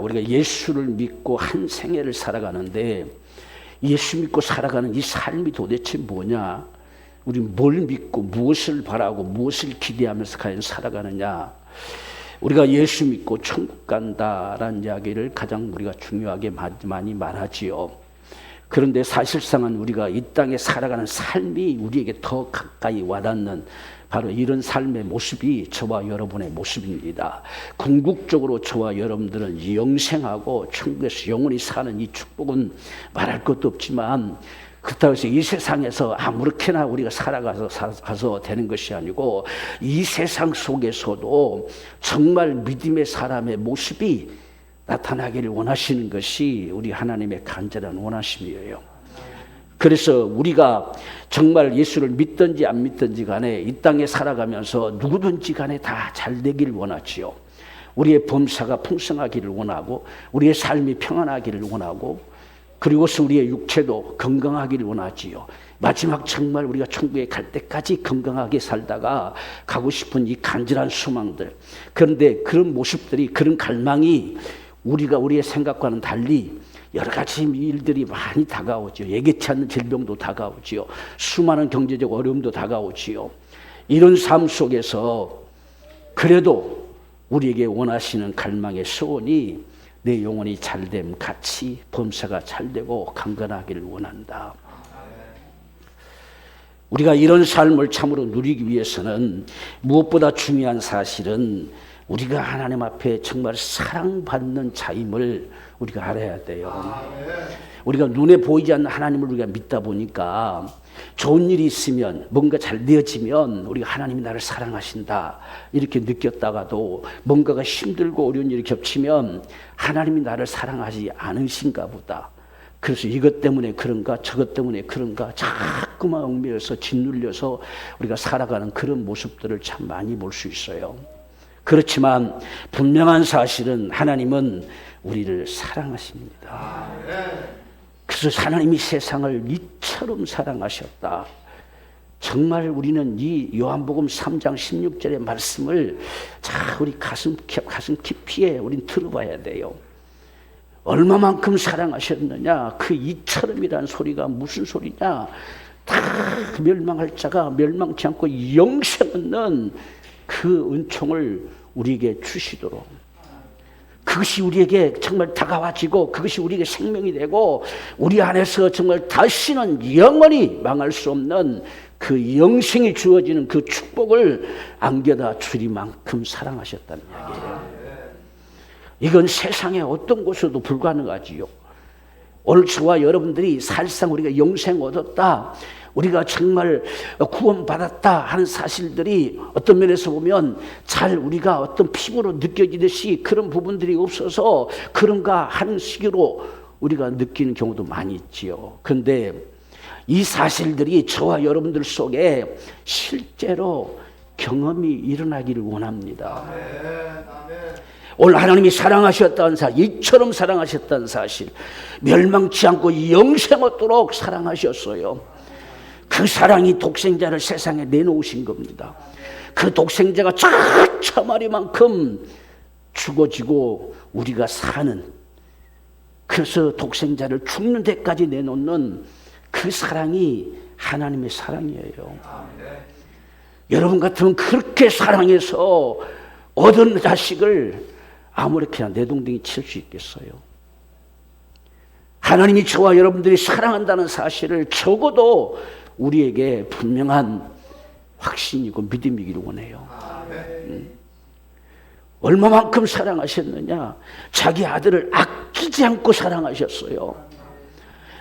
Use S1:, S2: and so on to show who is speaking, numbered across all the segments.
S1: 우리가 예수를 믿고 한 생애를 살아가는데 예수 믿고 살아가는 이 삶이 도대체 뭐냐? 우리 뭘 믿고 무엇을 바라고 무엇을 기대하면서 과연 살아가느냐? 우리가 예수 믿고 천국 간다라는 이야기를 가장 우리가 중요하게 많이 말하지요. 그런데 사실상은 우리가 이 땅에 살아가는 삶이 우리에게 더 가까이 와닿는 바로 이런 삶의 모습이 저와 여러분의 모습입니다. 궁극적으로 저와 여러분들은 영생하고 천국에서 영원히 사는 이 축복은 말할 것도 없지만 그렇다고 해서 이 세상에서 아무렇게나 우리가 살아가서 되는 것이 아니고 이 세상 속에서도 정말 믿음의 사람의 모습이 나타나기를 원하시는 것이 우리 하나님의 간절한 원하심이에요. 그래서 우리가 정말 예수를 믿든지 안 믿든지 간에 이 땅에 살아가면서 누구든지 간에 다 잘 되기를 원하지요. 우리의 범사가 풍성하기를 원하고 우리의 삶이 평안하기를 원하고 그리고서 우리의 육체도 건강하기를 원하지요. 마지막 정말 우리가 천국에 갈 때까지 건강하게 살다가 가고 싶은 이 간절한 소망들. 그런데 그런 모습들이 그런 갈망이 우리의 생각과는 달리 여러 가지 일들이 많이 다가오죠. 예기치 않는 질병도 다가오지요. 수많은 경제적 어려움도 다가오지요. 이런 삶 속에서 그래도 우리에게 원하시는 갈망의 소원이 내 영혼이 잘됨 같이 범사가 잘되고 강건하기를 원한다. 우리가 이런 삶을 참으로 누리기 위해서는 무엇보다 중요한 사실은 우리가 하나님 앞에 정말 사랑받는 자임을 우리가 알아야 돼요. 우리가 눈에 보이지 않는 하나님을 우리가 믿다 보니까 좋은 일이 있으면 뭔가 잘 되어지면 우리가 하나님이 나를 사랑하신다 이렇게 느꼈다가도 뭔가가 힘들고 어려운 일이 겹치면 하나님이 나를 사랑하지 않으신가 보다. 그래서 이것 때문에 그런가 저것 때문에 그런가 자꾸만 얽매여서 짓눌려서 우리가 살아가는 그런 모습들을 참 많이 볼 수 있어요. 그렇지만 분명한 사실은 하나님은 우리를 사랑하십니다. 그래서 하나님이 세상을 이처럼 사랑하셨다. 정말 우리는 이 요한복음 3장 16절의 말씀을 우리 가슴 깊이에 우린 들어봐야 돼요. 얼마만큼 사랑하셨느냐? 그 이처럼이란 소리가 무슨 소리냐? 다 멸망할 자가 멸망치 않고 영생 얻는 그 은총을 우리에게 주시도록 그것이 우리에게 정말 다가와지고 그것이 우리에게 생명이 되고 우리 안에서 정말 다시는 영원히 망할 수 없는 그 영생이 주어지는 그 축복을 안겨다 주리만큼 사랑하셨다는 이야기예요. 이건 세상의 어떤 곳에도 불가능하지요. 오늘 저와 여러분들이 사실상 우리가 영생 얻었다, 우리가 정말 구원받았다 하는 사실들이 어떤 면에서 보면 잘 우리가 어떤 피부로 느껴지듯이 그런 부분들이 없어서 그런가 하는 식으로 우리가 느끼는 경우도 많이 있지요. 그런데 이 사실들이 저와 여러분들 속에 실제로 경험이 일어나기를 원합니다. 오늘 하나님이 사랑하셨다는 사실, 이처럼 사랑하셨다는 사실, 멸망치 않고 영생 얻도록 사랑하셨어요. 그 사랑이 독생자를 세상에 내놓으신 겁니다. 그 독생자가 처마리만큼 죽어지고 우리가 사는, 그래서 독생자를 죽는 데까지 내놓는 그 사랑이 하나님의 사랑이에요. 여러분 같으면 그렇게 사랑해서 얻은 자식을 아무렇게나 내동댕이 칠 수 있겠어요? 하나님이 저와 여러분들이 사랑한다는 사실을 적어도 우리에게 분명한 확신이고 믿음이기를 원해요. 얼마만큼 사랑하셨느냐? 자기 아들을 아끼지 않고 사랑하셨어요.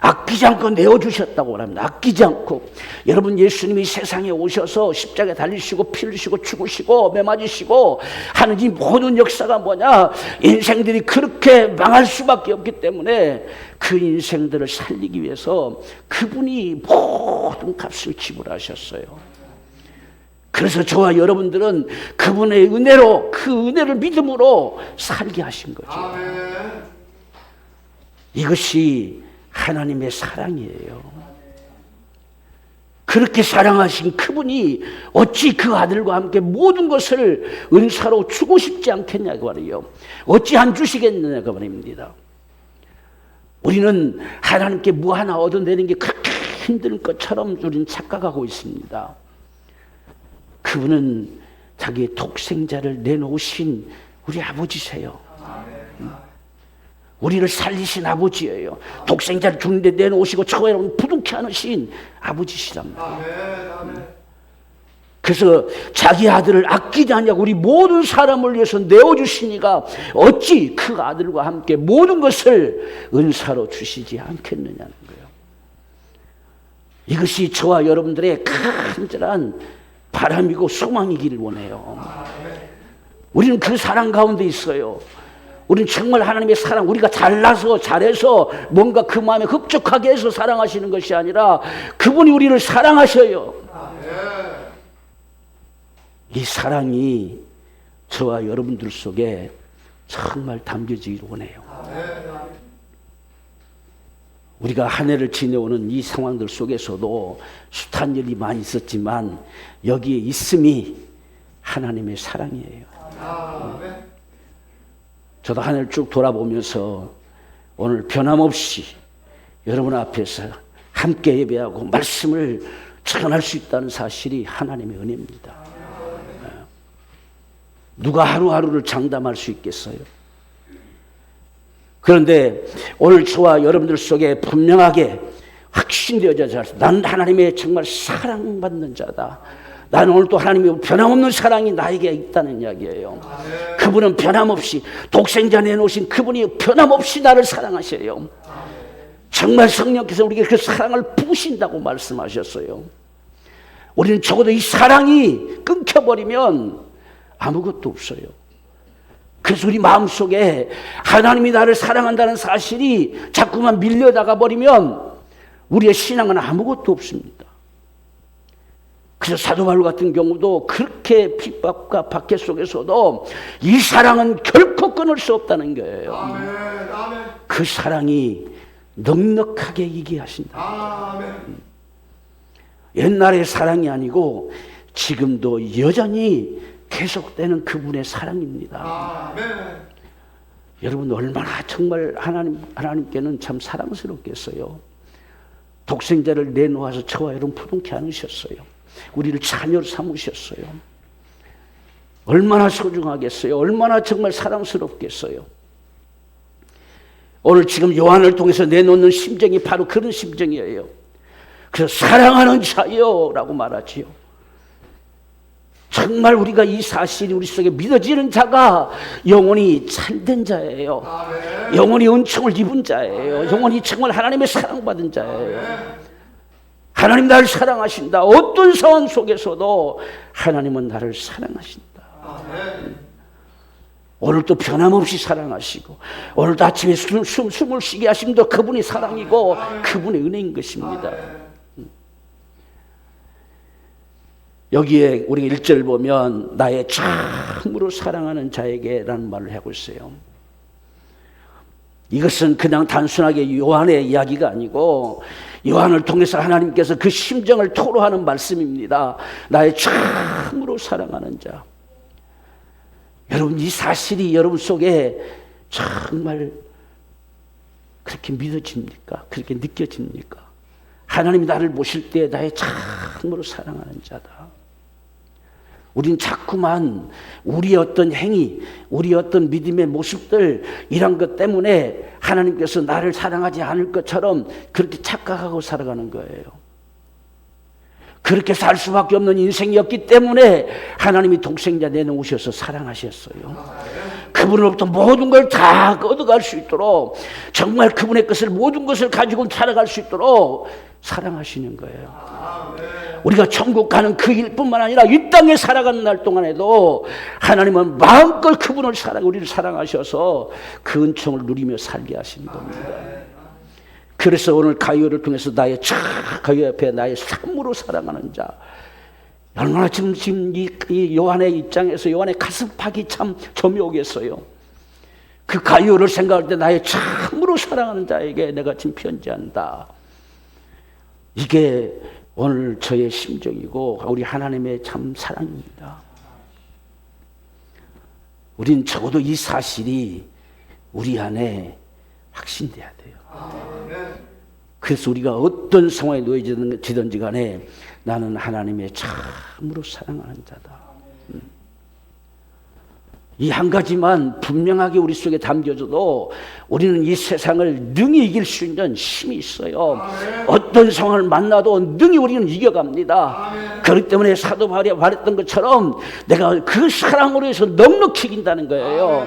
S1: 아끼지 않고 내어주셨다고 합니다. 아끼지 않고. 여러분, 예수님이 세상에 오셔서 십자가에 달리시고 피 흘리시고 죽으시고 매 맞으시고 하는 이 모든 역사가 뭐냐? 인생들이 그렇게 망할 수밖에 없기 때문에 그 인생들을 살리기 위해서 그분이 모든 값을 지불하셨어요. 그래서 저와 여러분들은 그분의 은혜로, 그 은혜를 믿음으로 살게 하신 거죠. 이것이 하나님의 사랑이에요. 그렇게 사랑하신 그분이 어찌 그 아들과 함께 모든 것을 은사로 주고 싶지 않겠냐고 말이에요. 어찌 안 주시겠느냐고 말입니다. 우리는 하나님께 뭐 하나 얻어내는 게 그렇게 힘든 것처럼 우리는 착각하고 있습니다. 그분은 자기의 독생자를 내놓으신 우리 아버지세요. 우리를 살리신 아버지예요. 독생자를 주는데 내놓으시고 처음에 부둥켜 안으신 아버지시란 말이에요. 그래서 자기 아들을 아끼지 않냐고 우리 모든 사람을 위해서 내어주시니까 어찌 그 아들과 함께 모든 것을 은사로 주시지 않겠느냐는 거예요. 이것이 저와 여러분들의 간절한 바람이고 소망이기를 원해요. 우리는 그 사랑 가운데 있어요. 우리는 정말 하나님의 사랑, 우리가 잘나서 잘해서 뭔가 그 마음에 흡족하게 해서 사랑하시는 것이 아니라 그분이 우리를 사랑하셔요. 이 사랑이 저와 여러분들 속에 정말 담겨지기를 원해요. 우리가 한 해를 지내오는 이 상황들 속에서도 숱한 일이 많이 있었지만 여기에 있음이 하나님의 사랑이에요. 저도 한 해를 쭉 돌아보면서 오늘 변함없이 여러분 앞에서 함께 예배하고 말씀을 전할 수 있다는 사실이 하나님의 은혜입니다. 누가 하루하루를 장담할 수 있겠어요? 그런데 오늘 저와 여러분들 속에 분명하게 확신되어져 난 하나님의 정말 사랑받는 자다. 나는 오늘 또 하나님의 변함없는 사랑이 나에게 있다는 이야기예요. 그분은 변함없이 독생자 내놓으신 그분이 변함없이 나를 사랑하셔요. 정말 성령께서 우리에게 그 사랑을 부으신다고 말씀하셨어요. 우리는 적어도 이 사랑이 끊겨버리면 아무것도 없어요. 그래서 우리 마음속에 하나님이 나를 사랑한다는 사실이 자꾸만 밀려나가 버리면 우리의 신앙은 아무것도 없습니다. 그래서 사도 바울 같은 경우도 그렇게 핍박과 박해 속에서도 이 사랑은 결코 끊을 수 없다는 거예요. 아멘. 그 사랑이 넉넉하게 이기게 하신다. 옛날의 사랑이 아니고 지금도 여전히 계속되는 그분의 사랑입니다. 여러분 얼마나 정말 하나님께는 참 사랑스럽겠어요. 독생자를 내놓아서 저와 여러분 부둥켜 안으셨어요. 우리를 자녀로 삼으셨어요. 얼마나 소중하겠어요. 얼마나 정말 사랑스럽겠어요. 오늘 지금 요한을 통해서 내놓는 심정이 바로 그런 심정이에요. 그래서 사랑하는 자요 라고 말하지요. 정말 우리가 이 사실이 우리 속에 믿어지는 자가 영원히 참된 자예요. 영원히 은총을 입은 자예요. 영원히 정말 하나님의 사랑받은 자예요. 하나님 나를 사랑하신다. 어떤 상황 속에서도 하나님은 나를 사랑하신다. 오늘도 변함없이 사랑하시고 오늘도 아침에 숨을 쉬게 하심도 그분의 사랑이고 그분의 은혜인 것입니다. 여기에 우리가 1절 보면 나의 참으로 사랑하는 자에게 라는 말을 하고 있어요. 이것은 그냥 단순하게 요한의 이야기가 아니고 요한을 통해서 하나님께서 그 심정을 토로하는 말씀입니다. 나의 참으로 사랑하는 자. 여러분 이 사실이 여러분 속에 정말 그렇게 믿어집니까? 그렇게 느껴집니까? 하나님이 나를 보실 때 나의 참으로 사랑하는 자다. 우린 자꾸만 우리의 어떤 행위, 우리의 어떤 믿음의 모습들 이런 것 때문에 하나님께서 나를 사랑하지 않을 것처럼 그렇게 착각하고 살아가는 거예요. 그렇게 살 수밖에 없는 인생이었기 때문에 하나님이 독생자 내놓으셔서 사랑하셨어요. 그분으로부터 모든 걸 다 얻어갈 수 있도록 정말 그분의 것을 모든 것을 가지고 살아갈 수 있도록 사랑하시는 거예요. 우리가 천국 가는 그 일뿐만 아니라 이 땅에 살아가는 날 동안에도 하나님은 마음껏 그분을 우리를 사랑하셔서 그 은총을 누리며 살게 하시는 겁니다. 그래서 오늘 가요를 통해서 가요 옆에 나의 참으로 사랑하는 자. 얼마나 지금 이 요한의 입장에서 요한의 가슴팍이 참 점이 오겠어요. 그 가요를 생각할 때 나의 참으로 사랑하는 자에게 내가 지금 편지한다. 이게 오늘 저의 심정이고 우리 하나님의 참 사랑입니다. 우린 적어도 이 사실이 우리 안에 확신돼야 돼요. 그래서 우리가 어떤 상황에 놓여지든지 간에 나는 하나님의 참으로 사랑하는 자다. 이 한 가지만 분명하게 우리 속에 담겨져도 우리는 이 세상을 능히 이길 수 있는 힘이 있어요. 어떤 상황을 만나도 능히 우리는 이겨갑니다. 그렇기 때문에 사도 바울이 말했던 것처럼 내가 그 사랑으로 해서 넉넉히 이긴다는 거예요.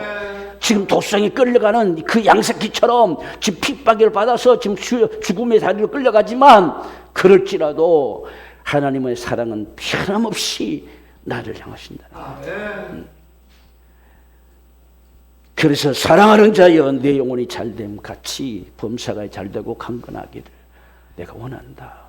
S1: 지금 도성에 끌려가는 그 양새끼처럼 지금 핍박을 받아서 지금 죽음의 다리로 끌려가지만 그럴지라도 하나님의 사랑은 변함없이 나를 향하신다. 그래서 사랑하는 자여 내 영혼이 잘됨 같이 범사가 잘되고 강건하기를 내가 원한다.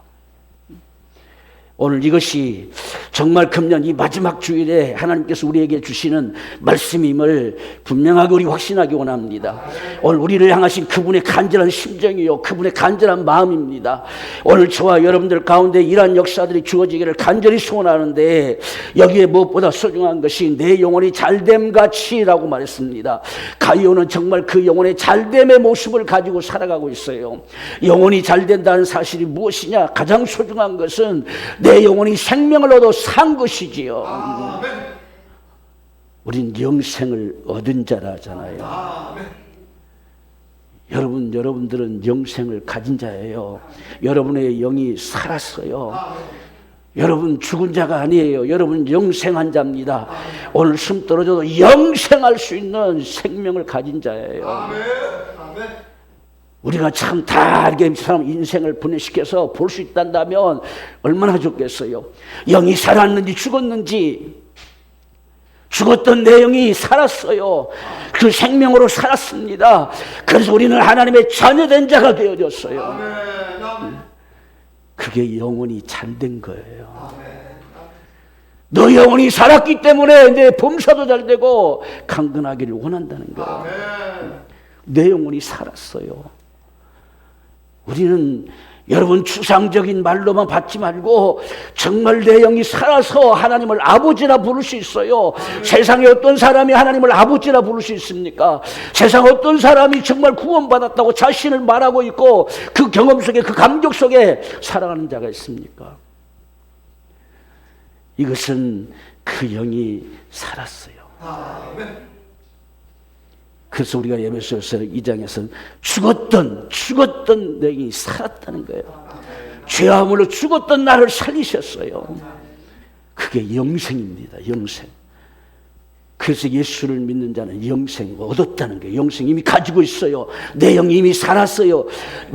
S1: 오늘 이것이 정말 금년 이 마지막 주일에 하나님께서 우리에게 주시는 말씀임을 분명하게 우리 확신하기 원합니다. 오늘 우리를 향하신 그분의 간절한 심정이요 그분의 간절한 마음입니다. 오늘 저와 여러분들 가운데 이러한 역사들이 주어지기를 간절히 소원하는데 여기에 무엇보다 소중한 것이 내 영혼이 잘됨같이라고 말했습니다. 가이오는 정말 그 영혼의 잘됨의 모습을 가지고 살아가고 있어요. 영혼이 잘된다는 사실이 무엇이냐? 가장 소중한 것은 내 영혼이 생명을 얻어 산 것이지요. 우린 영생을 얻은 자라잖아요. 여러분들은 영생을 가진 자예요. 여러분의 영이 살았어요. 여러분 죽은 자가 아니에요. 여러분 영생한 자입니다. 오늘 숨 떨어져도 영생할 수 있는 생명을 가진 자예요. 우리가 참 다 이렇게 사람 인생을 분해시켜서 볼 수 있단다면 얼마나 좋겠어요. 영이 살았는지 죽었는지 죽었던 내 영이 살았어요. 그 생명으로 살았습니다. 그래서 우리는 하나님의 자녀된 자가 되어졌어요. 그게 영혼이 잘된 거예요. 너 영혼이 살았기 때문에 내 범사도 잘되고 강건하기를 원한다는 거예요. 내 영혼이 살았어요. 우리는 여러분 추상적인 말로만 받지 말고 정말 내 영이 살아서 하나님을 아버지라 부를 수 있어요. 세상에 어떤 사람이 하나님을 아버지라 부를 수 있습니까? 세상 어떤 사람이 정말 구원받았다고 자신을 말하고 있고 그 경험 속에 그 감격 속에 살아가는 자가 있습니까? 이것은 그 영이 살았어요. 그래서 우리가 에베소서 2장에서는 죽었던 내가 살았다는 거예요. 죄함으로 죽었던 나를 살리셨어요. 그게 영생입니다. 영생. 그래서 예수를 믿는 자는 영생을 얻었다는 거예요. 영생 이미 가지고 있어요. 내 영이 이미 살았어요.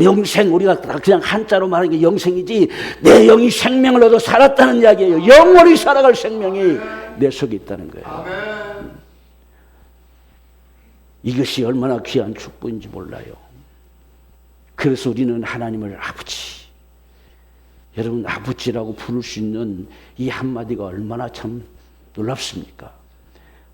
S1: 영생 우리가 그냥 한자로 말하는 게 영생이지 내 영이 생명을 얻어 살았다는 이야기예요. 영원히 살아갈 생명이 내 속에 있다는 거예요. 이것이 얼마나 귀한 축복인지 몰라요. 그래서 우리는 하나님을 아버지, 여러분 아버지라고 부를 수 있는 이 한마디가 얼마나 참 놀랍습니까?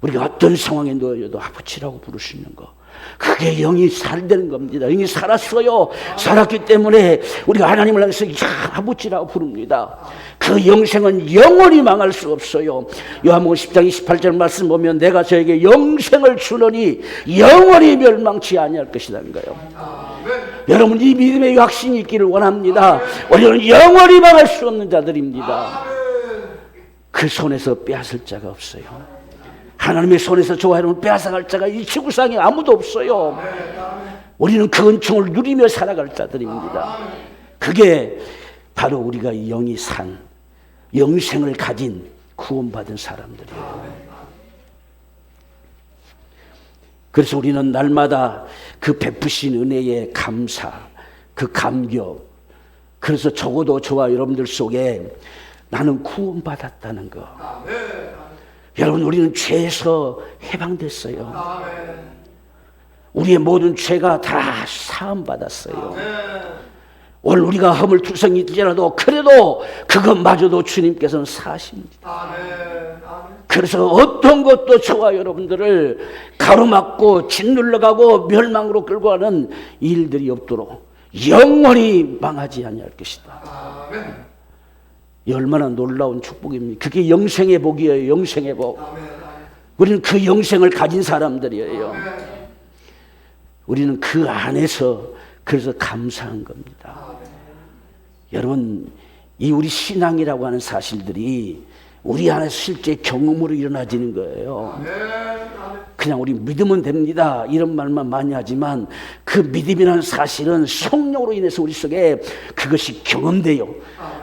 S1: 우리가 어떤 상황에 놓여도 아버지라고 부를 수 있는 거, 그게 영이 살되는 겁니다. 영이 살았어요. 살았기 때문에 우리가 하나님을 향해서 아버지라고 부릅니다. 그 영생은 영원히 망할 수 없어요. 요한복음 10장 28절 말씀 보면 내가 저에게 영생을 주노니 영원히 멸망치 아니할 것이라는 거예요. 여러분 이 믿음의 확신이 있기를 원합니다. 우리는 영원히 망할 수 없는 자들입니다. 그 손에서 빼앗을 자가 없어요. 하나님의 손에서 저와 여러분을 빼앗아갈 자가 이 지구상에 아무도 없어요. 우리는 그 은총을 누리며 살아갈 자들입니다. 그게 바로 우리가 영이 산 영생을 가진 구원받은 사람들이에요. 그래서 우리는 날마다 그 베푸신 은혜의 감사, 그 감격, 그래서 적어도 저와 여러분들 속에 나는 구원받았다는 거. 여러분 우리는 죄에서 해방됐어요. 우리의 모든 죄가 다 사함받았어요. 오늘 우리가 허물투성이일지라도 그래도 그것마저도 주님께서는 사하십니다. 그래서 어떤 것도 저와 여러분들을 가로막고 짓눌러가고 멸망으로 끌고 가는 일들이 없도록 영원히 망하지 아니할 것이다. 이 얼마나 놀라운 축복입니까? 그게 영생의 복이에요. 영생의 복. 우리는 그 영생을 가진 사람들이에요. 우리는 그 안에서 그래서 감사한 겁니다. 여러분, 이 우리 신앙이라고 하는 사실들이 우리 안에서 실제 경험으로 일어나지는 거예요. 그냥 우리 믿으면 됩니다 이런 말만 많이 하지만 그 믿음이라는 사실은 성령으로 인해서 우리 속에 그것이 경험돼요.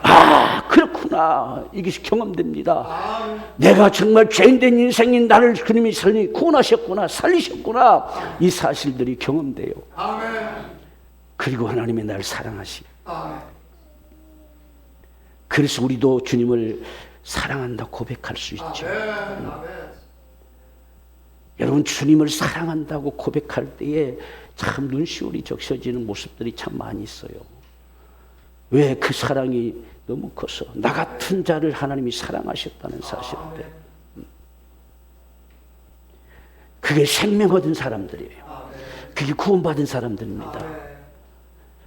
S1: 아, 그렇구나. 이것이 경험됩니다. 내가 정말 죄인된 인생인 나를 주님이 구원하셨구나, 살리셨구나. 이 사실들이 경험돼요. 그리고 하나님이 나를 사랑하시. 그래서 우리도 주님을 사랑한다 고백할 수 있죠. 여러분, 주님을 사랑한다고 고백할 때에 참 눈시울이 적셔지는 모습들이 참 많이 있어요. 왜? 그 사랑이 너무 커서 나 같은 자를 하나님이 사랑하셨다는 사실인데, 그게 생명 얻은 사람들이에요. 그게 구원받은 사람들입니다.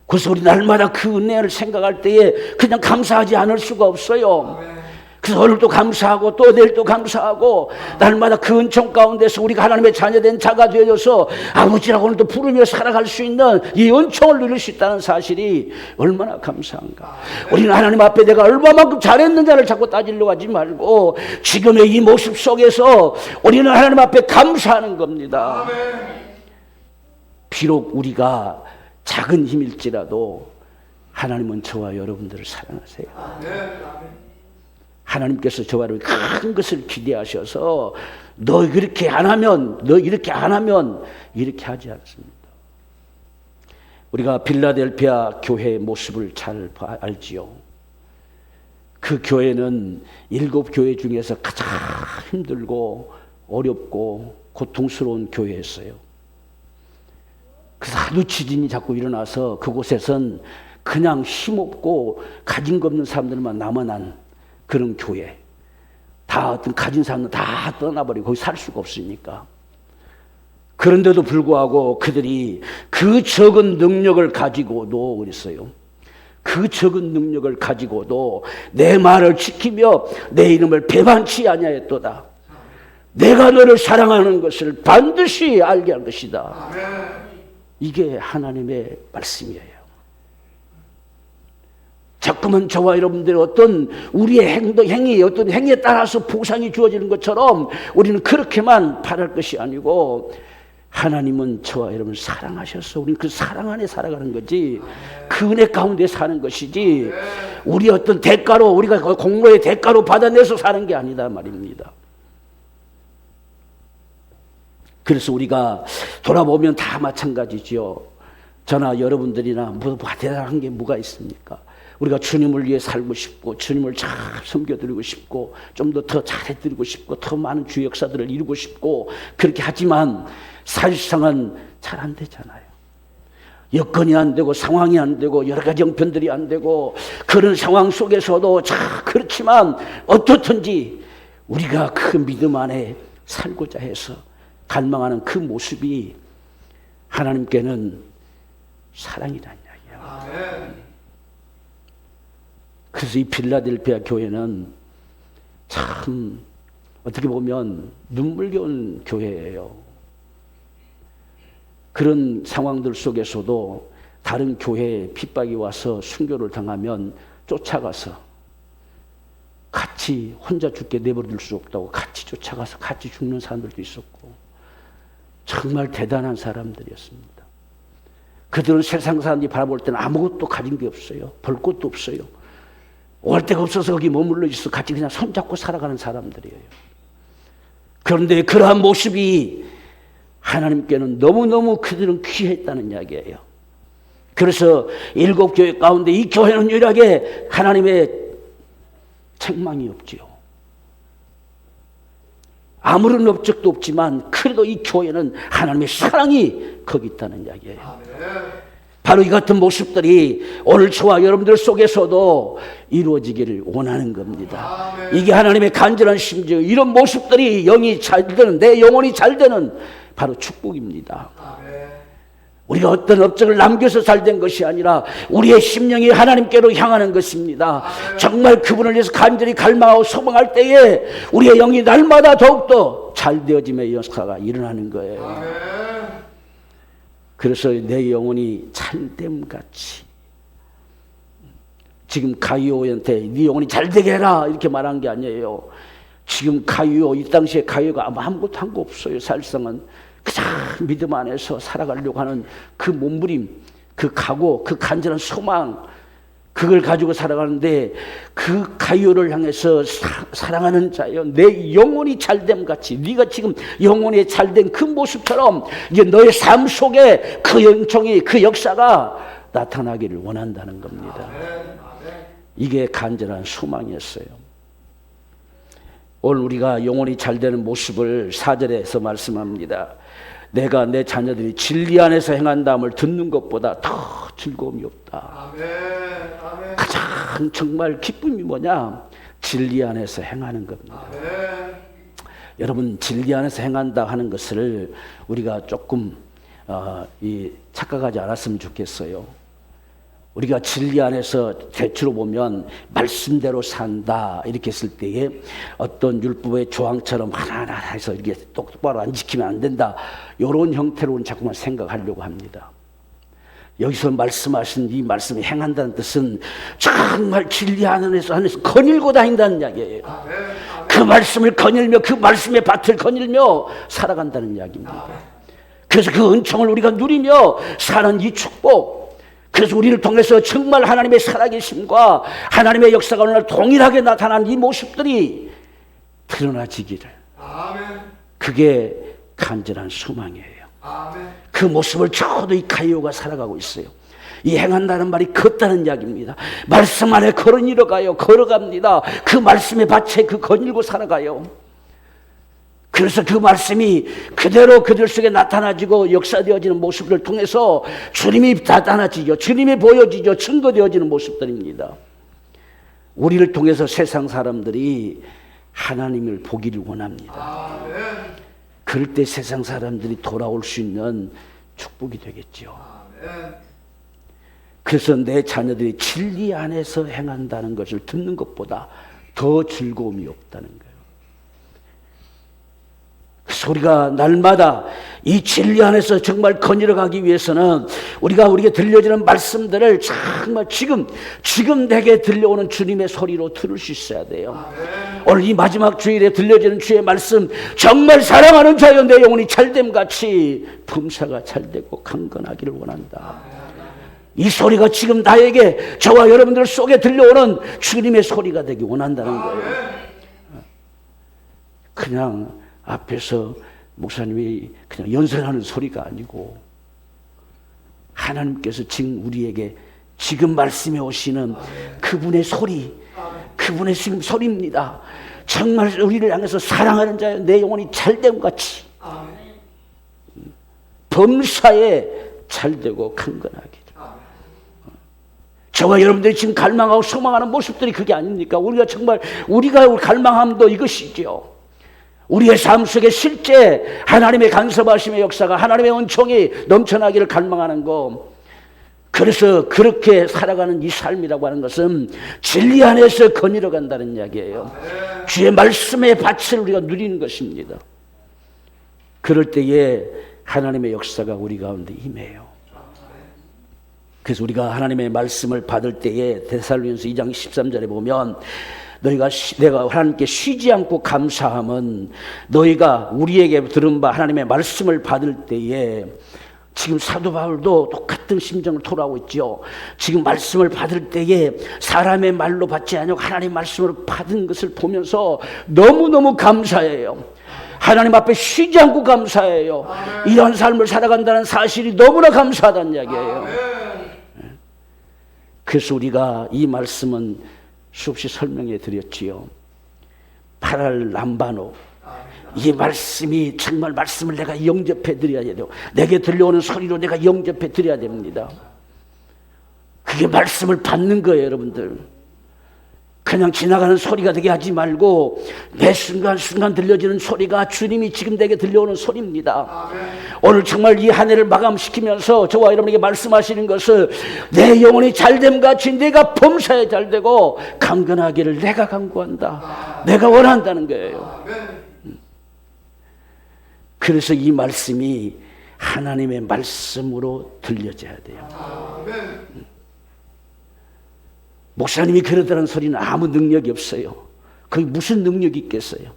S1: 그래서 우리 날마다 그 은혜를 생각할 때에 그냥 감사하지 않을 수가 없어요. 그래서 오늘도 감사하고 또 내일도 감사하고 날마다 그 은총 가운데서 우리가 하나님의 자녀된 자가 되어져서 아버지라고 오늘도 부르며 살아갈 수 있는 이 은총을 누릴 수 있다는 사실이 얼마나 감사한가. 우리는 하나님 앞에 내가 얼마만큼 잘했는지를 자꾸 따지려고 하지 말고 지금의 이 모습 속에서 우리는 하나님 앞에 감사하는 겁니다. 비록 우리가 작은 힘일지라도 하나님은 저와 여러분들을 사랑하세요. 하나님께서 저와 큰 것을 기대하셔서 너 그렇게 안 하면, 너 이렇게 안 하면 이렇게 하지 않습니다. 우리가 빌라델피아 교회의 모습을 잘 알지요. 그 교회는 7교회 중에서 가장 힘들고 어렵고 고통스러운 교회였어요. 그래서 하도 지진이 자꾸 일어나서 그곳에선 그냥 힘없고 가진 거 없는 사람들만 남아난 그런 교회. 다 어떤 가진 사람은 다 떠나버리고 거기 살 수가 없으니까. 그런데도 불구하고 그들이 그 적은 능력을 가지고도 그랬어요. 그 적은 능력을 가지고도 내 말을 지키며 내 이름을 배반치 아니하였도다. 내가 너를 사랑하는 것을 반드시 알게 할 것이다. 이게 하나님의 말씀이에요. 자꾸만 저와 여러분들의 어떤 우리의 행위, 어떤 행위에 따라서 보상이 주어지는 것처럼 우리는 그렇게만 바랄 것이 아니고 하나님은 저와 여러분을 사랑하셔서 우리는 그 사랑 안에 살아가는 거지, 그 은혜 가운데 사는 것이지 우리 어떤 대가로, 우리가 공로의 대가로 받아내서 사는 게 아니다 말입니다. 그래서 우리가 돌아보면 다 마찬가지죠. 저나 여러분들이나 뭐 대단한 게 뭐가 있습니까? 우리가 주님을 위해 살고 싶고 주님을 잘 섬겨드리고 싶고 좀 더 잘해드리고 싶고 더 많은 주의 역사들을 이루고 싶고 그렇게 하지만 사실상은 잘 안 되잖아요. 여건이 안 되고 상황이 안 되고 여러 가지 형편들이 안 되고 그런 상황 속에서도 참 그렇지만 어떻든지 우리가 그 믿음 안에 살고자 해서 갈망하는 그 모습이 하나님께는 사랑이라는 이야기예요. 그래서 이 빌라델피아 교회는 참 어떻게 보면 눈물겨운 교회예요. 그런 상황들 속에서도 다른 교회에 핍박이 와서 순교를 당하면 쫓아가서 같이 혼자 죽게 내버려둘 수 없다고 같이 쫓아가서 같이 죽는 사람들도 있었고 정말 대단한 사람들이었습니다. 그들은 세상 사람들이 바라볼 때는 아무것도 가진 게 없어요. 볼 것도 없어요. 올 데가 없어서 거기 머물러 있어 같이 그냥 손잡고 살아가는 사람들이에요. 그런데 그러한 모습이 하나님께는 너무너무 그들은 귀했다는 이야기예요. 그래서 7교회 가운데 이 교회는 유일하게 하나님의 책망이 없지요. 아무런 업적도 없지만 그래도 이 교회는 하나님의 사랑이 거기 있다는 이야기예요. 바로 이 같은 모습들이 오늘 저와 여러분들 속에서도 이루어지기를 원하는 겁니다. 이게 하나님의 간절한 심정, 이런 모습들이 영이 잘 되는, 내 영혼이 잘 되는 바로 축복입니다. 우리가 어떤 업적을 남겨서 살된 것이 아니라 우리의 심령이 하나님께로 향하는 것입니다. 정말 그분을 위해서 간절히 갈망하고 소망할 때에 우리의 영이 날마다 더욱더 잘 되어짐의 역사가 일어나는 거예요. 그래서 내 영혼이 잘됨같이, 지금 가이오한테 네 영혼이 잘되게 해라 이렇게 말한 게 아니에요. 지금 가이오, 이 당시에 가이오가 아무것도 한 거 없어요. 사실상은 그저 믿음 안에서 살아가려고 하는 그 몸부림, 그 각오, 그 간절한 소망, 그걸 가지고 살아가는데, 그 가이오를 향해서 사랑하는 자여, 내 영혼이 잘됨 같이, 네가 지금 영혼이 잘된 그 모습처럼 이제 너의 삶 속에 그 영총이, 그 역사가 나타나기를 원한다는 겁니다. 이게 간절한 소망이었어요. 오늘 우리가 영혼이 잘되는 모습을 4절에서 말씀합니다. 내가 내 자녀들이 진리 안에서 행한다함을 듣는 것보다 더 즐거움이 없다. 가장 정말 기쁨이 뭐냐? 진리 안에서 행하는 겁니다. 여러분, 진리 안에서 행한다 하는 것을 우리가 조금 착각하지 않았으면 좋겠어요. 우리가 진리 안에서 대체로 보면 말씀대로 산다 이렇게 했을 때에 어떤 율법의 조항처럼 하나하나 해서 이렇게 똑바로 안 지키면 안 된다, 이런 형태로는 자꾸만 생각하려고 합니다. 여기서 말씀하신 이 말씀이 행한다는 뜻은 정말 진리 안에서 거닐고 다닌다는 이야기예요. 그 말씀을 거닐며 그 말씀의 밭을 거닐며 살아간다는 이야기입니다. 그래서 그 은총을 우리가 누리며 사는 이 축복, 그래서 우리를 통해서 정말 하나님의 살아계심과 하나님의 역사가 오늘 동일하게 나타난 이 모습들이 드러나지기를, 그게 간절한 소망이에요. 그 모습을 저도 이 가이오가 살아가고 있어요. 이 행한다는 말이 걷다는 이야기입니다. 말씀 안에 걸어갑니다. 그 말씀의 밭에 그 거닐고 살아가요. 그래서 그 말씀이 그대로 그들 속에 나타나지고 역사되어지는 모습을 통해서 주님이 나타나지죠. 주님이 보여지죠. 증거되어지는 모습들입니다. 우리를 통해서 세상 사람들이 하나님을 보기를 원합니다. 그럴 때 세상 사람들이 돌아올 수 있는 축복이 되겠죠. 그래서 내 자녀들이 진리 안에서 행한다는 것을 듣는 것보다 더 즐거움이 없다는 거예요. 그래서 우리가 날마다 이 진리 안에서 정말 거닐어가기 위해서는 우리에게 들려지는 말씀들을 정말 지금 내게 들려오는 주님의 소리로 들을 수 있어야 돼요. 오늘 이 마지막 주일에 들려지는 주의 말씀, 정말 사랑하는 자여 내 영혼이 잘됨같이 범사가 잘되고 강건하기를 원한다. 이 소리가 지금 나에게, 저와 여러분들 속에 들려오는 주님의 소리가 되기 원한다는 거예요. 그냥 앞에서 목사님이 그냥 연설하는 소리가 아니고, 하나님께서 지금 우리에게 지금 말씀해 오시는 그분의 소리, 그분의 지금 소리입니다. 정말 우리를 향해서 사랑하는 자여 내 영혼이 잘됨같이 범사에 잘되고 강건하게. 저와 여러분들이 지금 갈망하고 소망하는 모습들이 그게 아닙니까? 우리가 갈망함도 이것이죠. 우리의 삶 속에 실제 하나님의 간섭하심의 역사가, 하나님의 은총이 넘쳐나기를 갈망하는 것. 그래서 그렇게 살아가는 이 삶이라고 하는 것은 진리 안에서 거닐어 간다는 이야기예요. 주의 말씀의 밭을 우리가 누리는 것입니다. 그럴 때에 하나님의 역사가 우리 가운데 임해요. 그래서 우리가 하나님의 말씀을 받을 때에 데살로니가서 2장 13절에 보면, 내가 하나님께 쉬지 않고 감사함은 너희가 우리에게 들은 바 하나님의 말씀을 받을 때에, 지금 사도 바울도 똑같은 심정을 토로하고 있죠. 지금 말씀을 받을 때에 사람의 말로 받지 않고 하나님의 말씀으로 받은 것을 보면서 너무너무 감사해요. 하나님 앞에 쉬지 않고 감사해요. 이런 삶을 살아간다는 사실이 너무나 감사하다는 이야기예요. 그래서 우리가 이 말씀은 수없이 설명해 드렸지요. 8알 람바노, 이 말씀이 정말 말씀을 내가 영접해 드려야 돼요. 내게 들려오는 소리로 내가 영접해 드려야 됩니다. 그게 말씀을 받는 거예요, 여러분들. 그냥 지나가는 소리가 되게 하지 말고 매 순간순간 들려지는 소리가 주님이 지금 내게 들려오는 소리입니다. 오늘 정말 이 한 해를 마감시키면서 저와 여러분에게 말씀하시는 것은 내 영혼이 잘됨 같이 내가 범사에 잘되고 강건하기를 내가 간구한다. 내가 원한다는 거예요. 그래서 이 말씀이 하나님의 말씀으로 들려져야 돼요. 목사님이 그러더라는 소리는 아무 능력이 없어요. 그게 무슨 능력이 있겠어요?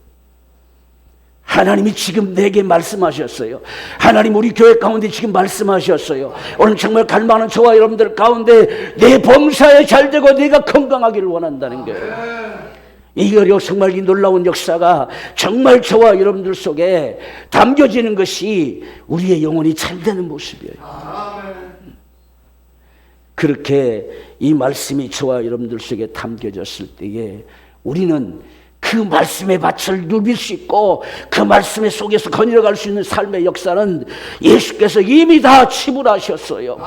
S1: 하나님이 지금 내게 말씀하셨어요. 하나님 우리 교회 가운데 지금 말씀하셨어요. 오늘 정말 갈망하는 저와 여러분들 가운데 내 범사에 잘되고 내가 건강하기를 원한다는 거예요. 이거요, 정말 이 놀라운 역사가 정말 저와 여러분들 속에 담겨지는 것이 우리의 영혼이 잘되는 모습이에요. 그렇게 이 말씀이 저와 여러분들 속에 담겨졌을 때에 우리는 그 말씀의 밭을 누빌 수 있고 그 말씀의 속에서 거닐어갈 수 있는 삶의 역사는 예수께서 이미 다 지불하셨어요.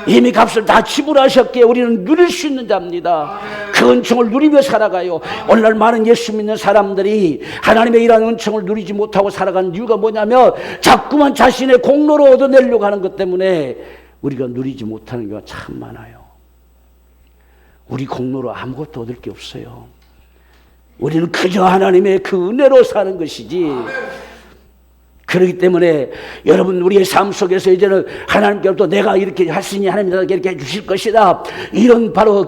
S1: 이미 값을 다 지불하셨기에 우리는 누릴 수 있는 자입니다. 그 은총을 누리며 살아가요. 오늘날 많은 예수 믿는 사람들이 하나님의 이러한 은총을 누리지 못하고 살아가는 이유가 뭐냐면 자꾸만 자신의 공로로 얻어내려고 하는 것 때문에 우리가 누리지 못하는 경우가 참 많아요. 우리 공로로 아무것도 얻을 게 없어요. 우리는 그저 하나님의 그 은혜로 사는 것이지. 그렇기 때문에 여러분 우리의 삶 속에서 이제는 하나님께로부터 내가 이렇게 할 수 있니 하나님이 나에게 이렇게 해주실 것이다. 이런 바로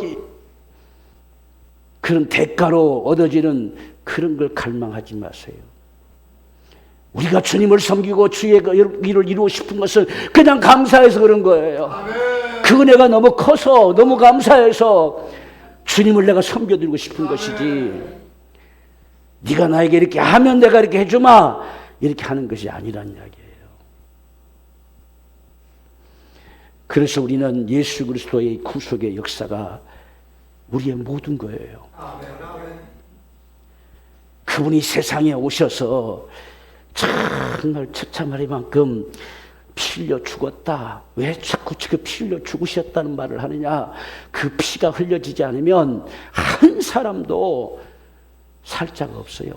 S1: 그런 대가로 얻어지는 그런 걸 갈망하지 마세요. 우리가 주님을 섬기고 주의 일을 이루고 싶은 것은 그냥 감사해서 그런 거예요. 그 은혜가 너무 커서 너무 감사해서 주님을 내가 섬겨드리고 싶은 것이지 네가 나에게 이렇게 하면 내가 이렇게 해주마 이렇게 하는 것이 아니란 이야기예요. 그래서 우리는 예수 그리스도의 구속의 역사가 우리의 모든 거예요. 그분이 세상에 오셔서 정말 처참하리만큼 피 흘려 죽었다. 왜 자꾸 그 피 흘려 죽으셨다는 말을 하느냐. 그 피가 흘려지지 않으면 한 사람도 살 자가 없어요.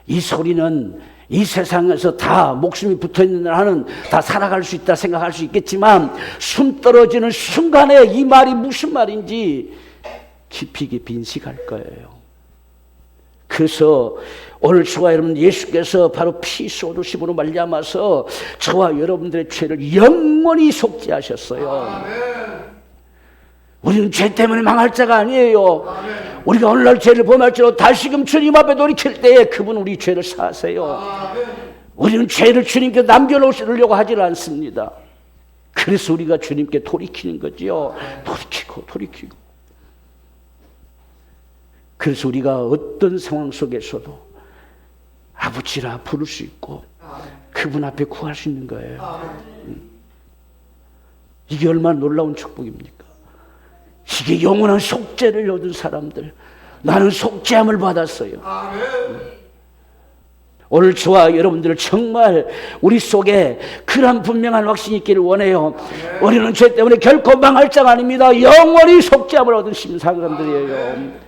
S1: 이 소리는 이 세상에서 다 목숨이 붙어있는 한은 다 살아갈 수 있다 생각할 수 있겠지만 숨 떨어지는 순간에 이 말이 무슨 말인지 깊이 인식할 거예요. 그래서 오늘 저와 여러분 예수께서 바로 피 쏟으심으로 말미암아서 저와 여러분들의 죄를 영원히 속죄하셨어요. 우리는 죄 때문에 망할 자가 아니에요. 우리가 오늘날 죄를 범할지라도 다시금 주님 앞에 돌이킬 때에 그분 우리 죄를 사하세요. 우리는 죄를 주님께 남겨놓으려고 하질 않습니다. 그래서 우리가 주님께 돌이키는 거지요. 돌이키고 그래서 우리가 어떤 상황 속에서도 아버지라 부를 수 있고 그분 앞에 구할 수 있는 거예요. 이게 얼마나 놀라운 축복입니까? 이게 영원한 속죄를 얻은 사람들. 나는 속죄함을 받았어요. 오늘 저와 여러분들 정말 우리 속에 그런 분명한 확신이 있기를 원해요. 우리는 죄 때문에 결코 망할 자가 아닙니다. 영원히 속죄함을 얻은 사람들이에요.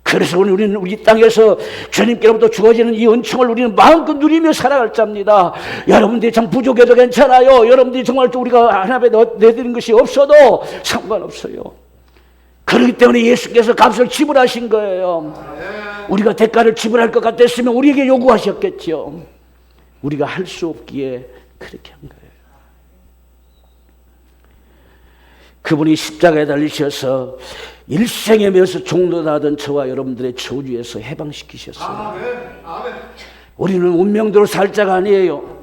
S1: 그래서 우리는 우리 땅에서 주님께로부터 주어지는 이 은총을 우리는 마음껏 누리며 살아갈 자입니다. 여러분들이 참 부족해도 괜찮아요. 여러분들이 정말 우리가 하나님에 내드린 것이 없어도 상관없어요. 그렇기 때문에 예수께서 값을 지불하신 거예요. 우리가 대가를 지불할 것 같았으면 우리에게 요구하셨겠죠. 우리가 할 수 없기에 그렇게 한 거예요. 그분이 십자가에 달리셔서 일생에 매어서 종노하던 저와 여러분들의 저주에서 해방시키셨어요. 우리는 운명대로 살 자가 아니에요.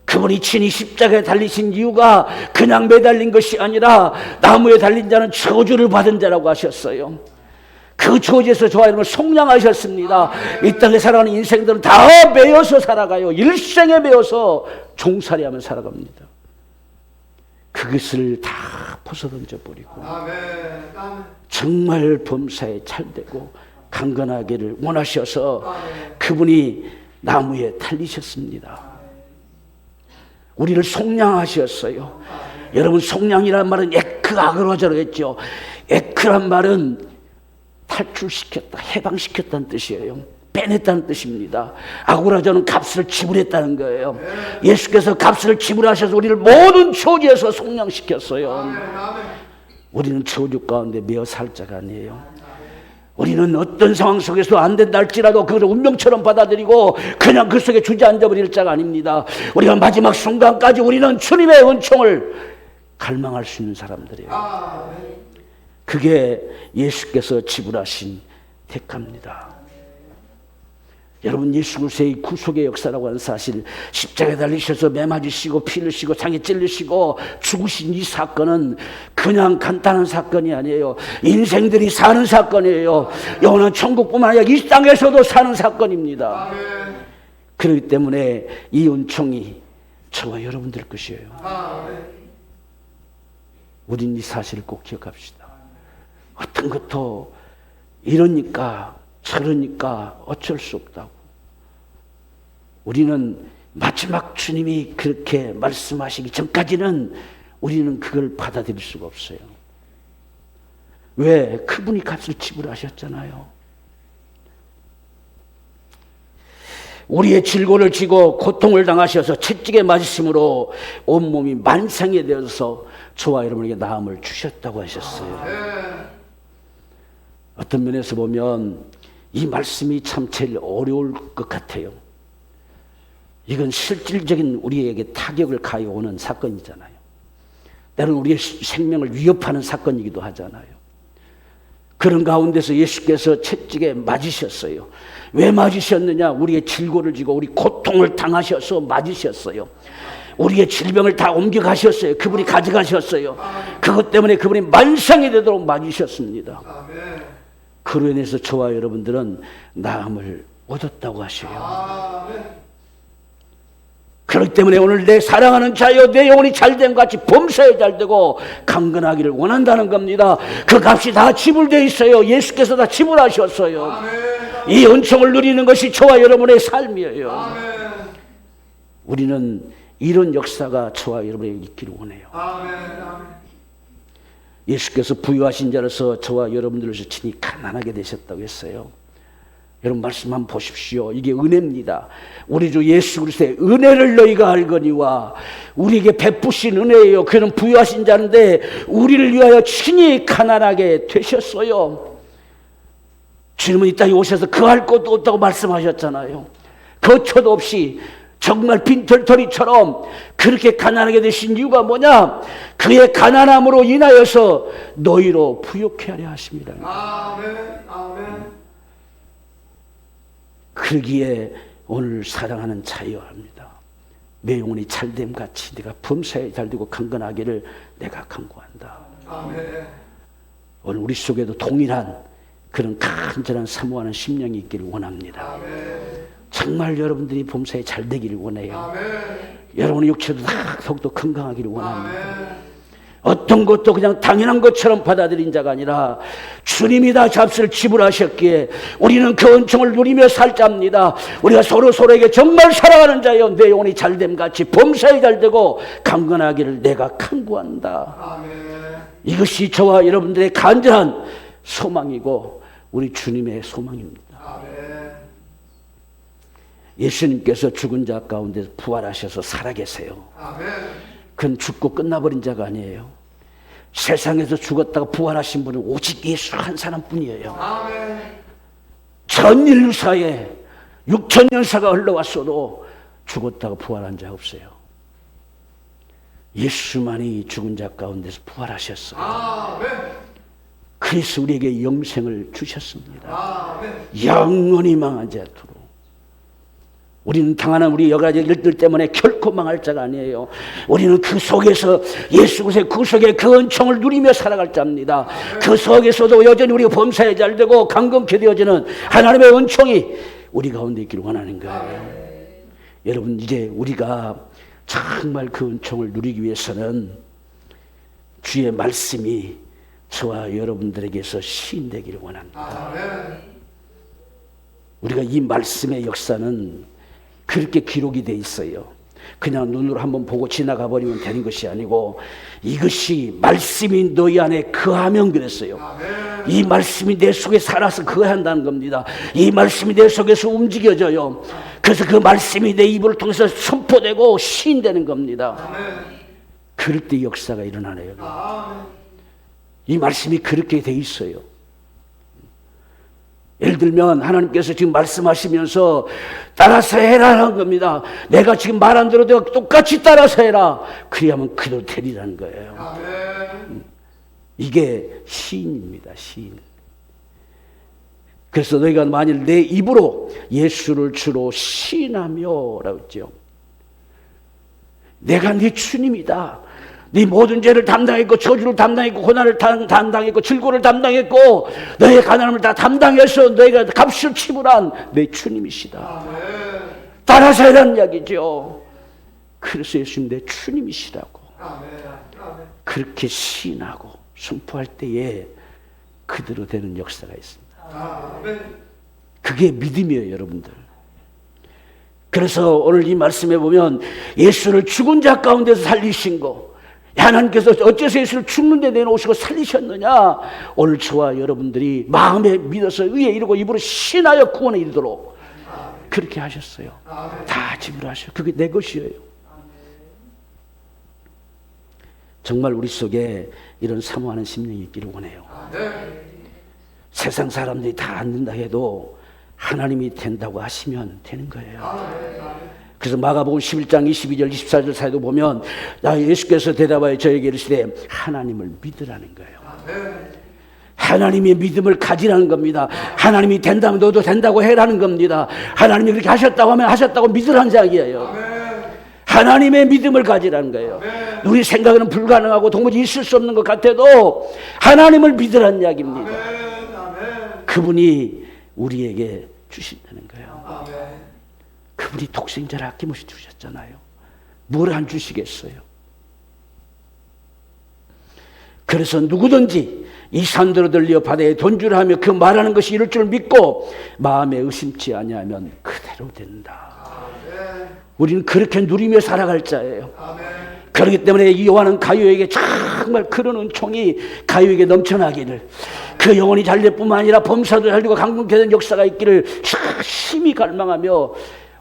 S1: 그분이 친히 십자가에 달리신 이유가 그냥 매달린 것이 아니라 나무에 달린 자는 저주를 받은 자라고 하셨어요. 그 저주에서 저와 여러분을 속량하셨습니다. 이 땅에 살아가는 인생들은 다 매여서 살아가요. 일생에 매여서 종살이하며 살아갑니다. 그것을 다 벗어던져버리고 정말 범사에 찰되고 강건하기를 원하셔서 그분이 나무에 달리셨습니다. 우리를 속량하셨어요. 여러분 속량이라는 말은 에크아그로자로 했죠. 에크란 말은 탈출시켰다, 해방시켰다는 뜻이에요. 빼냈다는 뜻입니다. 아고라저는 값을 지불했다는 거예요. 예수께서 값을 지불하셔서 우리를 모든 처지에서 속량시켰어요. 우리는 처주 가운데 매어 살 자가 아니에요. 우리는 어떤 상황 속에서 안 된다 할지라도 그것을 운명처럼 받아들이고 그냥 그 속에 주저앉아버릴 자가 아닙니다. 우리가 마지막 순간까지 우리는 주님의 은총을 갈망할 수 있는 사람들이에요. 그게 예수께서 지불하신 대가입니다. 여러분, 예수 그리스도의 구속의 역사라고 하는 사실, 십자가에 달리셔서 매 맞으시고 피 흘리시고 상에 찔리시고 죽으신 이 사건은 그냥 간단한 사건이 아니에요. 인생들이 사는 사건이에요. 영원한 천국뿐만 아니라 이 땅에서도 사는 사건입니다. 그렇기 때문에 이 은총이 저와 여러분들 것이에요. 우린 이 사실을 꼭 기억합시다. 어떤 것도 이러니까 저러니까 어쩔 수 없다고. 우리는 마지막 주님이 그렇게 말씀하시기 전까지는 우리는 그걸 받아들일 수가 없어요. 왜? 그분이 값을 지불하셨잖아요. 우리의 질고를 지고 고통을 당하셔서 채찍에 맞으심으로 온몸이 만상이 되어서 저와 여러분에게 나음을 주셨다고 하셨어요. 어떤 면에서 보면 이 말씀이 참 제일 어려울 것 같아요. 이건 실질적인 우리에게 타격을 가해오는 사건이잖아요. 때로는 우리의 생명을 위협하는 사건이기도 하잖아요. 그런 가운데서 예수께서 채찍에 맞으셨어요. 왜 맞으셨느냐? 우리의 질고를 지고 우리 고통을 당하셔서 맞으셨어요. 우리의 질병을 다 옮겨가셨어요. 그분이 가져가셨어요. 그것 때문에 그분이 만상이 되도록 맞으셨습니다. 그로 인해서 저와 여러분들은 나음을 얻었다고 하셔요. 그렇기 때문에 오늘 내 사랑하는 자여 내 영혼이 잘됨 같이 범사에 잘되고 강건하기를 원한다는 겁니다. 그 값이 다 지불되어 있어요. 예수께서 다 지불하셨어요. 이 은총을 누리는 것이 저와 여러분의 삶이에요. 우리는 이런 역사가 저와 여러분에게 있기를 원해요. 예수께서 부유하신 자로서 저와 여러분들로서 친히 가난하게 되셨다고 했어요. 여러분 말씀 한번 보십시오. 이게 은혜입니다. 우리 주 예수 그리스도의 은혜를 너희가 알거니와 우리에게 베푸신 은혜예요. 그는 부유하신 자인데 우리를 위하여 친히 가난하게 되셨어요. 주님은 이 땅에 오셔서 거할 것도 없다고 말씀하셨잖아요. 거처도 없이 정말 빈털터리처럼 그렇게 가난하게 되신 이유가 뭐냐? 그의 가난함으로 인하여서 너희로 부욕해 하려 하십니다. 아멘. 그러기에 오늘 사랑하는 자여 합니다. 내 영혼이 잘됨 같이 네가 범사에 잘되고 강건하기를 내가 간구한다. 아멘. 오늘 우리 속에도 동일한 그런 간절한 사모하는 심령이 있기를 원합니다. 아멘. 정말 여러분들이 범사에 잘 되기를 원해요. 아멘. 여러분의 육체도 다 더욱더 건강하기를 원합니다. 아멘. 어떤 것도 그냥 당연한 것처럼 받아들인 자가 아니라 주님이 다 값을 지불하셨기에 우리는 그 은총을 누리며 살 자입니다. 우리가 서로에게 정말 사랑하는 자여 내 영혼이 잘됨 같이 범사에 잘되고 강건하기를 내가 간구한다. 아멘. 이것이 저와 여러분들의 간절한 소망이고 우리 주님의 소망입니다. 아멘. 예수님께서 죽은 자 가운데 부활하셔서 살아계세요. 아멘. 그건 죽고 끝나버린 자가 아니에요. 세상에서 죽었다가 부활하신 분은 오직 예수 한 사람뿐이에요. 아멘. 전 인류사에 6,000년사가 흘러왔어도 죽었다가 부활한 자 없어요. 예수만이 죽은 자 가운데서 부활하셨어요. 아멘. 그래서 우리에게 영생을 주셨습니다. 아멘. 영원히 망하지 않도록. 우리는 당하는 우리 여러 가지 일들 때문에 결코 망할 자가 아니에요. 우리는 그 속에서 예수 그리스도의 구속의 그 은총을 누리며 살아갈 자입니다. 그 속에서도 여전히 우리가 범사에 잘되고 강건케 되어지는 하나님의 은총이 우리 가운데 있기를 원하는 거예요. 여러분 이제 우리가 정말 그 은총을 누리기 위해서는 주의 말씀이 저와 여러분들에게서 시인되기를 원합니다. 우리가 이 말씀의 역사는 그렇게 기록이 돼 있어요. 그냥 눈으로 한번 보고 지나가 버리면 되는 것이 아니고 이것이 말씀이 너희 안에 거하면 그랬어요. 이 말씀이 내 속에 살아서 거한다는 겁니다. 이 말씀이 내 속에서 움직여져요. 그래서 그 말씀이 내 입을 통해서 선포되고 시인되는 겁니다. 그럴 때 역사가 일어나네요. 이 말씀이 그렇게 돼 있어요. 예를 들면 하나님께서 지금 말씀하시면서 따라서 해라라는 겁니다. 내가 지금 말 안 들어도 똑같이 따라서 해라. 그래야만 그대로 되리라는 거예요. 이게 시인입니다. 시인. 그래서 너희가 만일 내 입으로 예수를 주로 시인하며 라고 했죠. 내가 네 주님이다. 네 모든 죄를 담당했고 저주를 담당했고 고난을 담당했고 질고를 담당했고 너의 가난함을 다 담당해서 너희가 값을 지불한 내 주님이시다. 따라서 해라는 이야기죠. 그래서 예수님 내 주님이시라고 그렇게 시인하고 선포할 때에 그대로 되는 역사가 있습니다. 그게 믿음이에요, 여러분들. 그래서 오늘 이 말씀에 보면 예수를 죽은 자 가운데서 살리신 거, 하나님께서 어째서 예수를 죽는데 내놓으시고 살리셨느냐? 오늘 저와 여러분들이 마음에 믿어서 의에 이르고 입으로 신하여 구원에 이르도록 그렇게 하셨어요. 다 지불하셔. 그게 내 것이에요. 정말 우리 속에 이런 사모하는 심령이 있기를 원해요. 세상 사람들이 다 안 된다 해도 하나님이 된다고 하시면 되는 거예요. 그래서 마가복음 11장 22절 24절 사이도 보면 예수께서 대답하여 저에게 이르시되 하나님을 믿으라는 거예요. 하나님의 믿음을 가지라는 겁니다. 하나님이 된다면 너도 된다고 해라는 겁니다. 하나님이 그렇게 하셨다고 하면 하셨다고 믿으라는 이야기예요. 하나님의 믿음을 가지라는 거예요. 우리 생각에는 불가능하고 도무지 있을 수 없는 것 같아도 하나님을 믿으라는 이야기입니다. 그분이 우리에게 주신다는 거예요. 그분이 독생자를 아낌없이 주셨잖아요. 뭘 안 주시겠어요? 그래서 누구든지 이 산들어 들려 바다에 던주라 하며 그 말하는 것이 이룰 줄 믿고 마음에 의심치 아니하면 그대로 된다. 우리는 그렇게 누리며 살아갈 자예요. 그렇기 때문에 이 요한은 가요에게 정말 그런 은총이 가요에게 넘쳐나기를, 그 영혼이 잘될 뿐만 아니라 범사도 잘되고 강건케 된 역사가 있기를 심히 갈망하며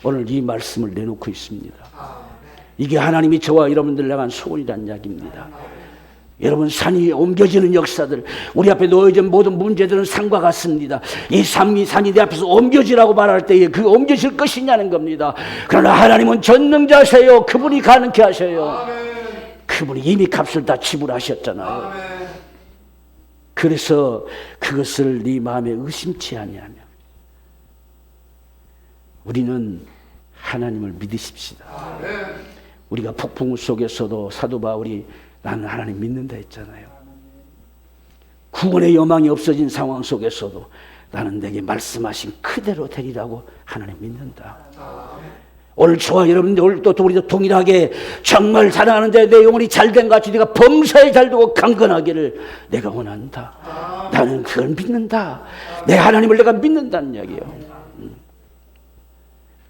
S1: 오늘 이 말씀을 내놓고 있습니다. 이게 하나님이 저와 여러분들 향한 소원이라는 이야기입니다. 여러분, 산이 옮겨지는 역사들, 우리 앞에 놓여진 모든 문제들은 산과 같습니다. 이 산이 내 앞에서 옮겨지라고 말할 때에 그 옮겨질 것이냐는 겁니다. 그러나 하나님은 전능자세요. 그분이 가능케 하셔요. 그분이 이미 값을 다 지불하셨잖아요. 그래서 그것을 네 마음에 의심치 아니하며 우리는 하나님을 믿으십시다. 우리가 폭풍 속에서도 사도 바울이 나는 하나님 믿는다 했잖아요. 구원의 여망이 없어진 상황 속에서도 나는 내게 말씀하신 그대로 되리라고 하나님 믿는다. 오늘 저와 여러분들 오늘 또 우리도 동일하게 정말 자랑하는데 내 영혼이 잘된 같이 네가 범사에 잘되고 강건하기를 내가 원한다. 나는 그걸 믿는다. 내 하나님을 내가 믿는다는 이야기예요.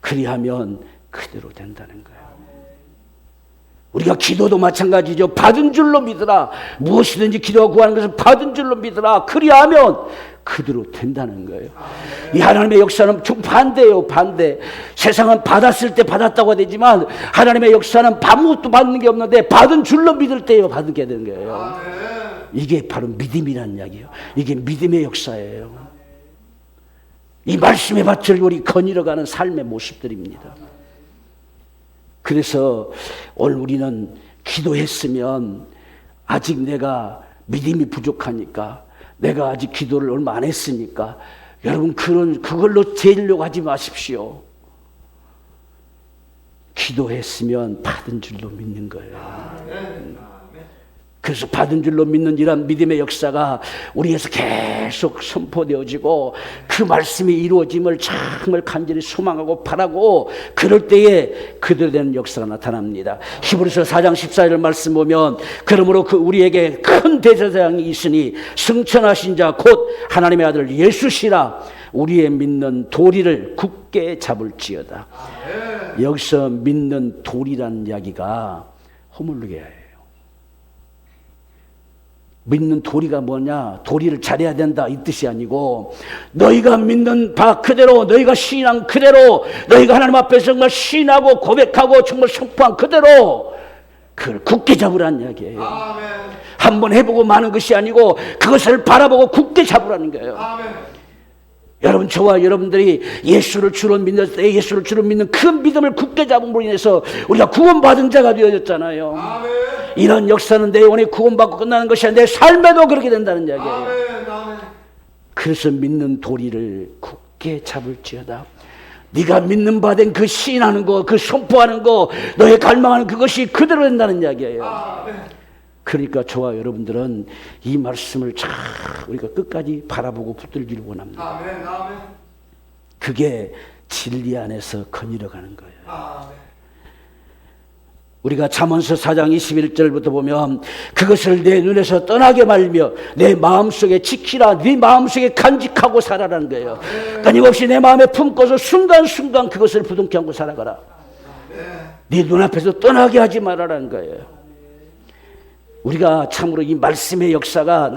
S1: 그리하면 그대로 된다는 거예요. 우리가 기도도 마찬가지죠. 받은 줄로 믿으라. 무엇이든지 기도하고 구하는 것을 받은 줄로 믿으라. 그리하면 그대로 된다는 거예요. 이 하나님의 역사는 정반대예요. 반대. 세상은 받았을 때 받았다고 되지만 하나님의 역사는 아무것도 받는 게 없는데 받은 줄로 믿을 때요 받게 되는 거예요. 이게 바로 믿음이라는 이야기예요. 이게 믿음의 역사예요. 이 말씀의 밭을 우리 거닐어가는 삶의 모습들입니다. 그래서 오늘 우리는 기도했으면 아직 내가 믿음이 부족하니까, 내가 아직 기도를 얼마 안 했으니까 여러분 그걸로 재려고 하지 마십시오. 기도했으면 받은 줄로 믿는 거예요. 그래서 받은 줄로 믿는 이런 믿음의 역사가 우리에서 계속 선포되어지고 그 말씀이 이루어짐을 정말 간절히 소망하고 바라고 그럴 때에 그대로 되는 역사가 나타납니다. 히브리서 4장 14절 말씀 보면 그러므로 그 우리에게 큰 대제사장이 있으니 승천하신 자 곧 하나님의 아들 예수시라 우리의 믿는 도리를 굳게 잡을지어다. 여기서 믿는 도리라는 이야기가 허물르게 해요. 믿는 도리가 뭐냐? 도리를 잘해야 된다 이 뜻이 아니고 너희가 믿는 바 그대로 너희가 시인한 그대로 너희가 하나님 앞에서 정말 시인하고 고백하고 정말 선포한 그대로 그걸 굳게 잡으라는 이야기예요. 한번 해보고 마는 것이 아니고 그것을 바라보고 굳게 잡으라는 거예요. 여러분, 저와 여러분들이 예수를 주로 믿는 때 예수를 주로 믿는 그 믿음을 굳게 잡음으로 인해서 우리가 구원받은 자가 되어졌잖아요. 이런 역사는 내 영혼이 구원받고 끝나는 것이 아니라 내 삶에도 그렇게 된다는 이야기예요. 그래서 믿는 도리를 굳게 잡을지어다. 네가 믿는 바 된 그 시인하는 거, 그 선포하는 거, 너의 갈망하는 그것이 그대로 된다는 이야기예요. 그러니까 저와 여러분들은 이 말씀을 잘 우리가 끝까지 바라보고 붙들기를 원합니다. 그게 진리 안에서 거닐어가는 거예요. 우리가 잠언서 4장 21절부터 보면 그것을 내 눈에서 떠나게 말며 내 마음속에 지키라 네 마음속에 간직하고 살아라는 거예요. 끊임없이 내 마음에 품고서 순간순간 그것을 부둥켜 안고 살아가라. 네 눈앞에서 떠나게 하지 말아라는 거예요. 우리가 참으로 이 말씀의 역사가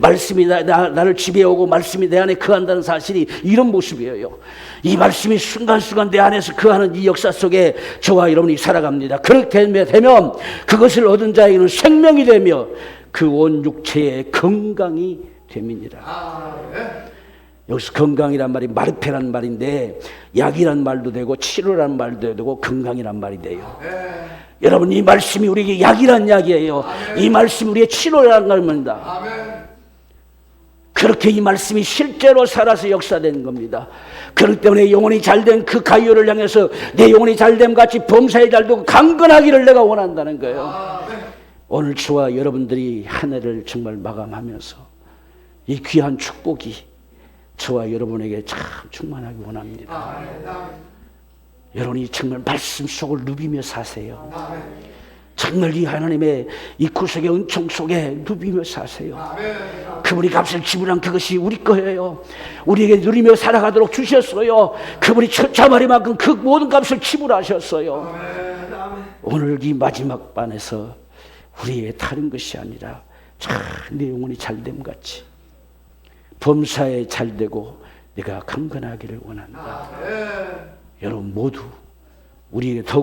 S1: 말씀이 나를 지배하고 말씀이 내 안에 거한다는 사실이 이런 모습이에요. 이 말씀이 순간순간 내 안에서 거하는 이 역사 속에 저와 여러분이 살아갑니다. 그렇게 되면 그것을 얻은 자에게는 생명이 되며 그 온 육체의 건강이 됨이니라. 여기서 건강이란 말이 마르페란 말인데 약이란 말도 되고 치료란 말도 되고 건강이란 말이 돼요. 여러분, 이 말씀이 우리에게 약이란 이야기예요. 이 말씀이 우리의 치료라는 말입니다. 그렇게 이 말씀이 실제로 살아서 역사되는 겁니다. 그렇기 때문에 영혼이 잘된 그 가이오를 향해서 내 영혼이 잘됨 같이 범사에 잘되고 강건하기를 내가 원한다는 거예요. 오늘 저와 여러분들이 한 해를 정말 마감하면서 이 귀한 축복이 저와 여러분에게 참 충만하기 원합니다. 여러분이 정말 말씀 속을 누비며 사세요. 정말 이 하나님의 이 구속의 은총 속에 누비며 사세요. 그분이 값을 지불한 그것이 우리 거예요. 우리에게 누리며 살아가도록 주셨어요. 그분이 천차만리만큼 그 모든 값을 지불하셨어요. 오늘 이 마지막 반에서 우리의 다른 것이 아니라 참 내 영혼이 잘됨 같이 범사에 잘되고 내가 강건하기를 원한다. 여러분 모두 우리에게 더욱